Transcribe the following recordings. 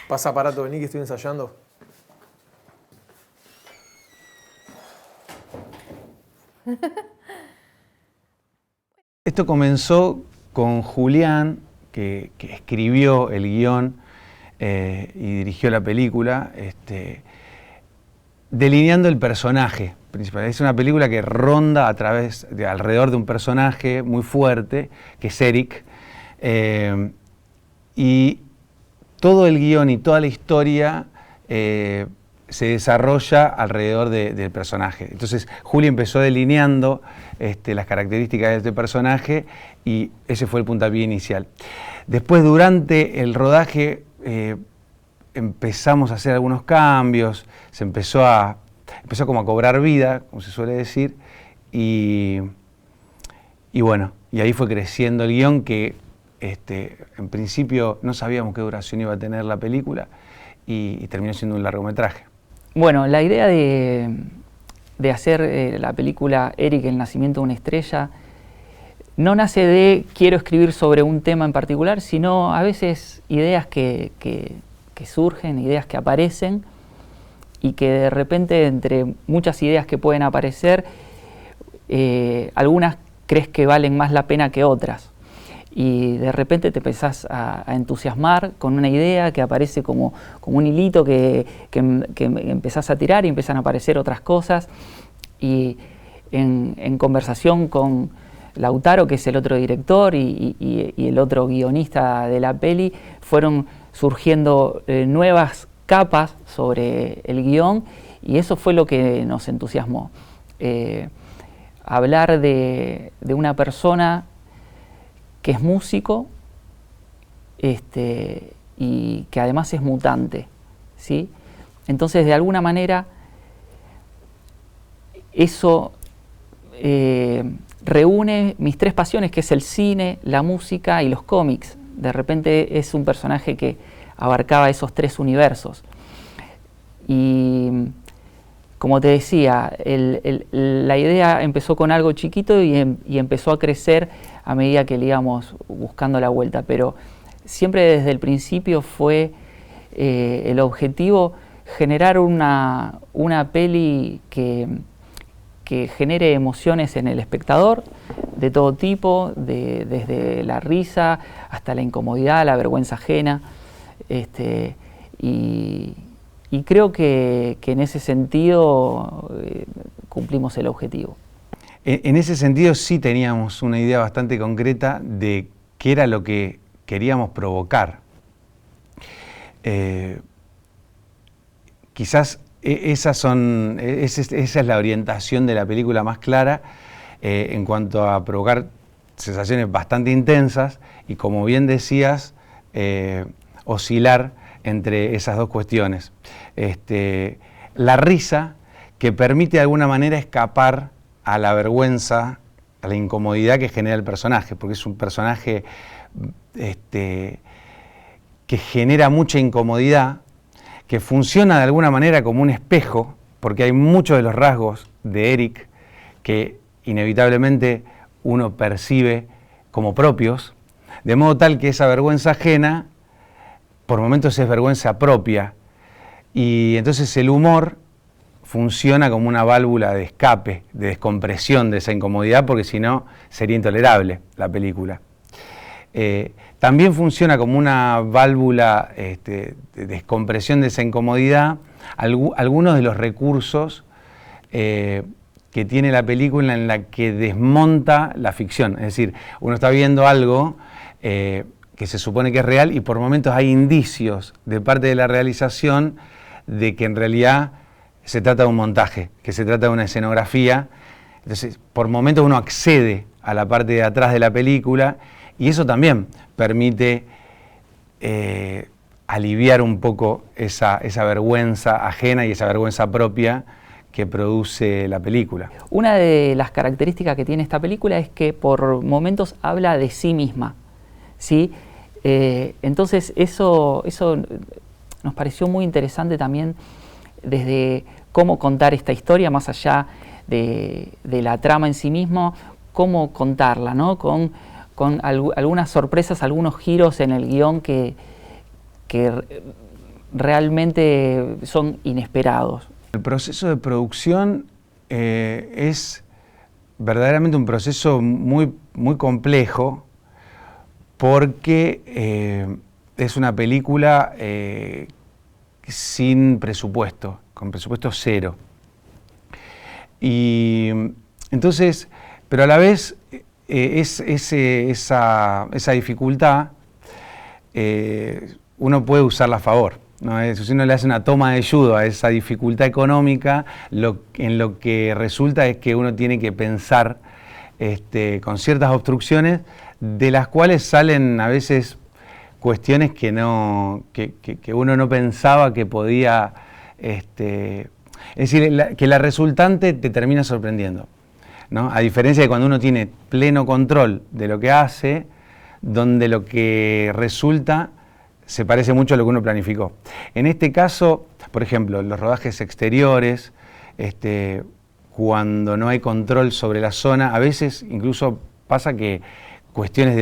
Pasa aparato, vení que estoy ensayando. Esto comenzó con Julián, que escribió el guión y dirigió la película, delineando el personaje principal. Es una película que ronda alrededor de un personaje muy fuerte, que es Eric, y todo el guión y toda la historia se desarrolla alrededor del personaje. Entonces, Juli empezó delineando las características de este personaje y ese fue el puntapié inicial. Después, durante el rodaje, empezamos a hacer algunos cambios, empezó como a cobrar vida, como se suele decir, y bueno, y ahí fue creciendo el guión que en principio no sabíamos qué duración iba a tener la película y terminó siendo un largometraje. Bueno, la idea de hacer la película Eric, el nacimiento de una estrella, no nace de quiero escribir sobre un tema en particular, sino a veces ideas que surgen, ideas que aparecen y que de repente entre muchas ideas que pueden aparecer, algunas crees que valen más la pena que otras. Y de repente te empezás a entusiasmar con una idea que aparece como un hilito que empezás a tirar y empiezan a aparecer otras cosas. Y en conversación con Lautaro, que es el otro director y el otro guionista de la peli, fueron surgiendo nuevas capas sobre el guión y eso fue lo que nos entusiasmó. Hablar de una persona que es músico y que además es mutante, ¿sí? Entonces, de alguna manera, eso reúne mis tres pasiones, que es el cine, la música y los cómics. De repente es un personaje que abarcaba esos tres universos. Y como te decía, la idea empezó con algo chiquito y empezó a crecer a medida que le íbamos buscando la vuelta, pero siempre desde el principio fue el objetivo generar una peli que genere emociones en el espectador de todo tipo, desde la risa hasta la incomodidad, la vergüenza ajena, y creo que en ese sentido cumplimos el objetivo. En ese sentido sí teníamos una idea bastante concreta de qué era lo que queríamos provocar. Quizás esa es la orientación de la película más clara en cuanto a provocar sensaciones bastante intensas y, como bien decías, oscilar entre esas dos cuestiones. La risa que permite de alguna manera escapar a la vergüenza, a la incomodidad que genera el personaje, porque es un personaje que genera mucha incomodidad, que funciona de alguna manera como un espejo, porque hay muchos de los rasgos de Eric que inevitablemente uno percibe como propios, de modo tal que esa vergüenza ajena por momentos es vergüenza propia, y entonces el humor funciona como una válvula de escape, de descompresión de esa incomodidad, porque si no sería intolerable la película. También funciona como una válvula de descompresión de esa incomodidad algunos de los recursos que tiene la película en la que desmonta la ficción. Es decir, uno está viendo algo que se supone que es real y por momentos hay indicios de parte de la realización de que en realidad se trata de un montaje, que se trata de una escenografía. Entonces, por momentos uno accede a la parte de atrás de la película y eso también permite aliviar un poco esa vergüenza ajena y esa vergüenza propia que produce la película. Una de las características que tiene esta película es que por momentos habla de sí misma, ¿sí? Entonces eso nos pareció muy interesante también desde cómo contar esta historia, más allá de la trama en sí mismo, cómo contarla, ¿no? Con algunas sorpresas, algunos giros en el guión que realmente son inesperados. El proceso de producción es verdaderamente un proceso muy complejo, porque es una película sin presupuesto, con presupuesto cero. Y entonces, pero a la vez esa dificultad uno puede usarla a favor, ¿no? Si uno le hace una toma de judo a esa dificultad económica, en lo que resulta es que uno tiene que pensar con ciertas obstrucciones, de las cuales salen a veces cuestiones que uno no pensaba que podía, es decir, que la resultante te termina sorprendiendo, ¿no? A diferencia de cuando uno tiene pleno control de lo que hace, donde lo que resulta se parece mucho a lo que uno planificó. En este caso, por ejemplo, los rodajes exteriores, cuando no hay control sobre la zona, a veces incluso pasa que cuestiones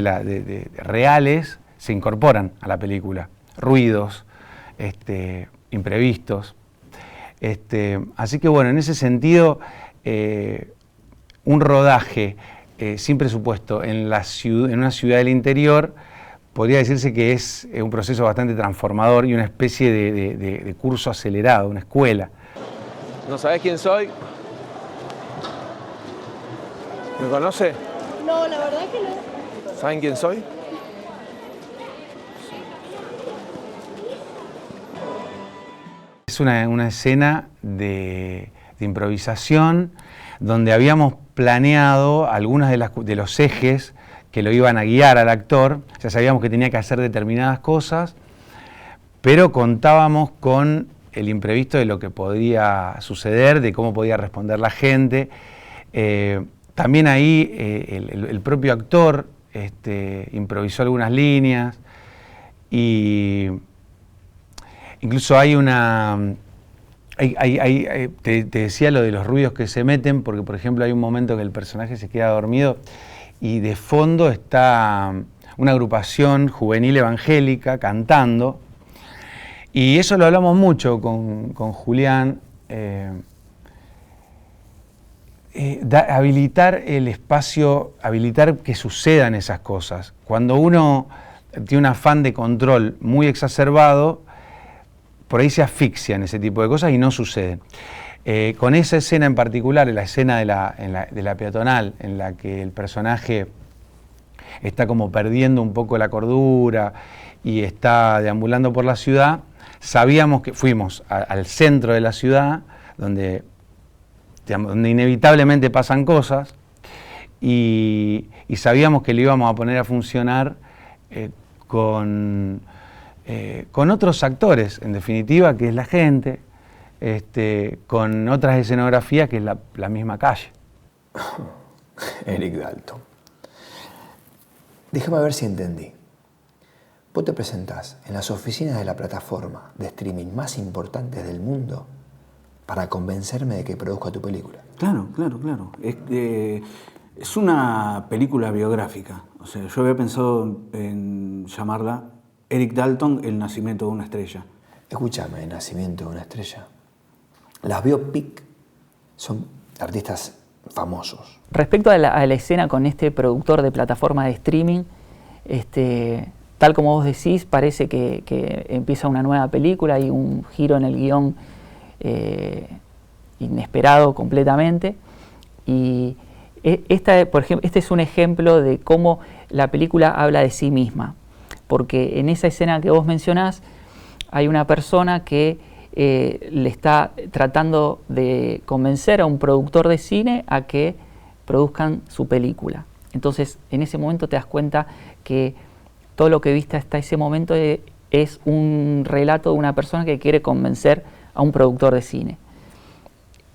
reales se incorporan a la película, ruidos, imprevistos. Así que bueno, en ese sentido, un rodaje sin presupuesto en una ciudad del interior podría decirse que es un proceso bastante transformador y una especie de curso acelerado, una escuela. ¿No sabes quién soy? ¿Me conoce? No, la verdad que no. ¿Saben quién soy? Es una escena de improvisación donde habíamos planeado algunos de los ejes que lo iban a guiar al actor. Ya sabíamos que tenía que hacer determinadas cosas, pero contábamos con el imprevisto de lo que podía suceder, de cómo podía responder la gente. También ahí el propio actor improvisó algunas líneas, y incluso hay te decía lo de los ruidos que se meten, porque por ejemplo hay un momento que el personaje se queda dormido y de fondo está una agrupación juvenil evangélica cantando, y eso lo hablamos mucho con Julián. Habilitar el espacio, habilitar que sucedan esas cosas. Cuando uno tiene un afán de control muy exacerbado, por ahí se asfixian ese tipo de cosas y no suceden. Con esa escena en particular, la escena de la peatonal, en la que el personaje está como perdiendo un poco la cordura y está deambulando por la ciudad, sabíamos que fuimos al centro de la ciudad, donde inevitablemente pasan cosas, y sabíamos que lo íbamos a poner a funcionar con otros actores, en definitiva, que es la gente, con otras escenografías que es la misma calle. Eric Dalton. Déjame ver si entendí. Vos te presentás en las oficinas de la plataforma de streaming más importantes del mundo para convencerme de que produzca tu película. Claro. Es una película biográfica. O sea, yo había pensado en llamarla Eric Dalton, el nacimiento de una estrella. Escúchame, el nacimiento de una estrella. Las biopic son artistas famosos. Respecto a la escena con este productor de plataforma de streaming, tal como vos decís, parece que empieza una nueva película y un giro en el guión inesperado completamente. Y por ejemplo, este es un ejemplo de cómo la película habla de sí misma, porque en esa escena que vos mencionás hay una persona que le está tratando de convencer a un productor de cine a que produzcan su película. Entonces, en ese momento te das cuenta que todo lo que viste hasta ese momento es un relato de una persona que quiere convencer a un productor de cine.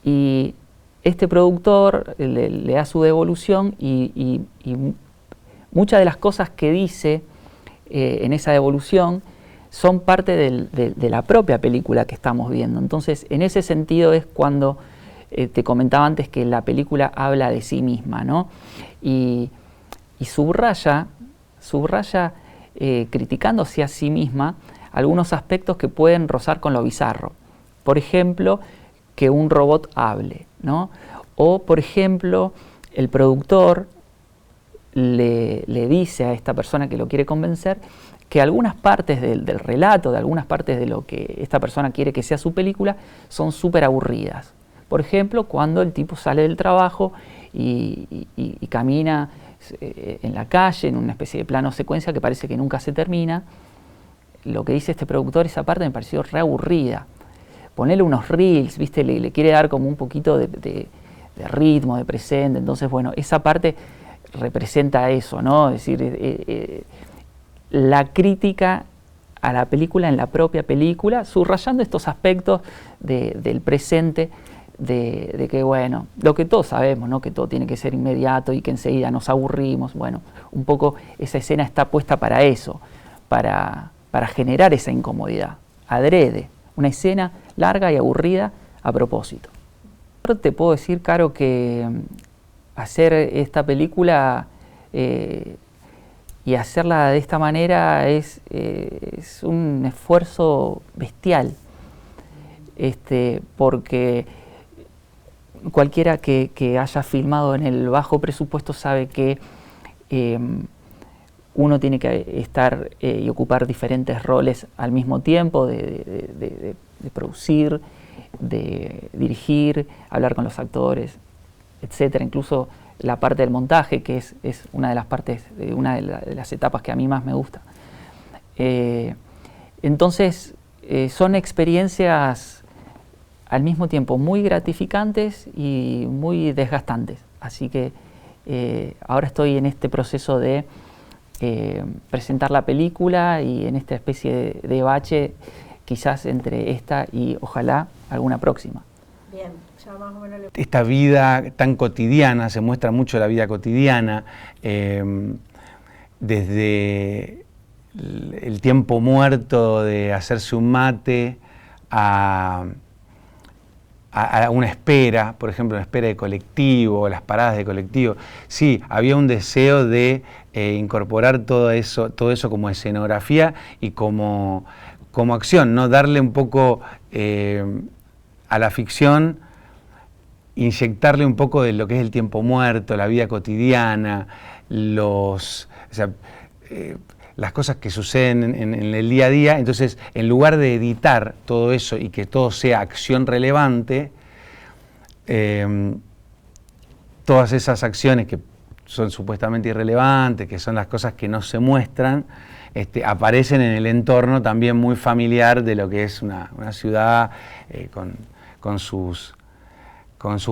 Y este productor le da su devolución y muchas de las cosas que dice en esa devolución son parte de la propia película que estamos viendo. Entonces, en ese sentido es cuando te comentaba antes que la película habla de sí misma, ¿no? Y subraya criticándose a sí misma algunos aspectos que pueden rozar con lo bizarro. Por ejemplo, que un robot hable, ¿no? O, por ejemplo, el productor le dice a esta persona que lo quiere convencer que algunas partes del relato, de algunas partes de lo que esta persona quiere que sea su película, son súper aburridas. Por ejemplo, cuando el tipo sale del trabajo y camina en la calle, en una especie de plano secuencia que parece que nunca se termina, lo que dice este productor, esa parte me pareció re aburrida. Ponerle unos reels, ¿viste? Le quiere dar como un poquito de ritmo, de presente. Entonces, bueno, esa parte representa eso, ¿no? Es decir, la crítica a la película en la propia película, subrayando estos aspectos del presente, de que, bueno, lo que todos sabemos, ¿no? Que todo tiene que ser inmediato y que enseguida nos aburrimos. Bueno, un poco esa escena está puesta para eso, para generar esa incomodidad, adrede, una escena larga y aburrida a propósito. Te puedo decir, Caro, que hacer esta película y hacerla de esta manera es un esfuerzo bestial, porque cualquiera que haya filmado en el bajo presupuesto sabe que uno tiene que estar y ocupar diferentes roles al mismo tiempo, de producir, de dirigir, hablar con los actores, etcétera. Incluso la parte del montaje, que es una de las partes, una de las etapas que a mí más me gusta. Entonces, son experiencias al mismo tiempo muy gratificantes y muy desgastantes. Así que ahora estoy en este proceso de presentar la película y en esta especie de bache, quizás entre esta y ojalá alguna próxima. Bien, ya más o menos Esta vida tan cotidiana, se muestra mucho la vida cotidiana, desde el tiempo muerto de hacerse un mate a una espera, por ejemplo, una espera de colectivo, las paradas de colectivo. Sí, había un deseo de incorporar todo eso como escenografía y como acción, ¿no? Darle un poco a la ficción, inyectarle un poco de lo que es el tiempo muerto, la vida cotidiana, las cosas que suceden en el día a día. Entonces, en lugar de editar todo eso y que todo sea acción relevante, todas esas acciones que son supuestamente irrelevantes, que son las cosas que no se muestran, aparecen en el entorno también muy familiar de lo que es una ciudad con su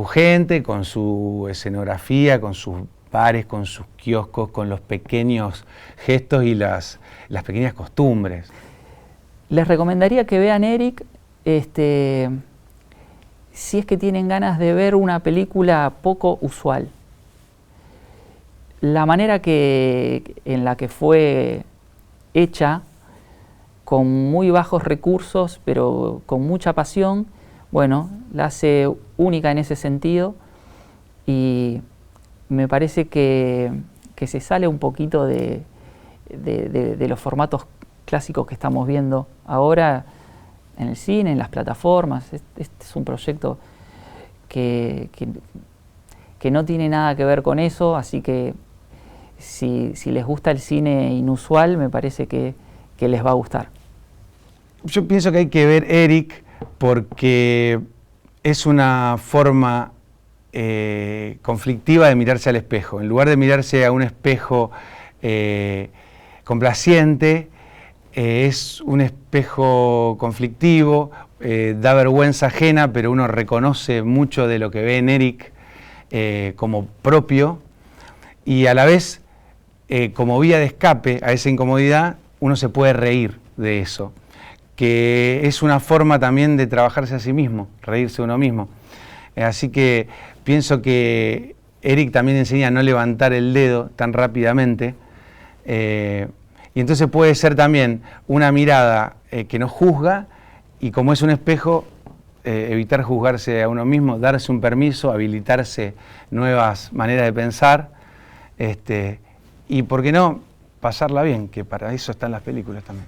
gente, con su escenografía, con sus bares, con sus kioscos, con los pequeños gestos y las pequeñas costumbres. Les recomendaría que vean Eric, si es que tienen ganas de ver una película poco usual. La manera en la que fue hecha, con muy bajos recursos, pero con mucha pasión, bueno, la hace única en ese sentido y me parece que se sale un poquito de los formatos clásicos que estamos viendo ahora en el cine, en las plataformas. Este es un proyecto que no tiene nada que ver con eso, así que si les gusta el cine inusual, me parece que les va a gustar. Yo pienso que hay que ver Eric porque es una forma conflictiva de mirarse al espejo. En lugar de mirarse a un espejo complaciente, es un espejo conflictivo, da vergüenza ajena, pero uno reconoce mucho de lo que ve en Eric como propio, y a la vez, como vía de escape a esa incomodidad, uno se puede reír de eso, que es una forma también de trabajarse a sí mismo, reírse de uno mismo. Así que pienso que Eric también enseña a no levantar el dedo tan rápidamente, y entonces puede ser también una mirada que no juzga, y como es un espejo, evitar juzgarse a uno mismo, darse un permiso, habilitarse nuevas maneras de pensar, y por qué no, pasarla bien, que para eso están las películas también.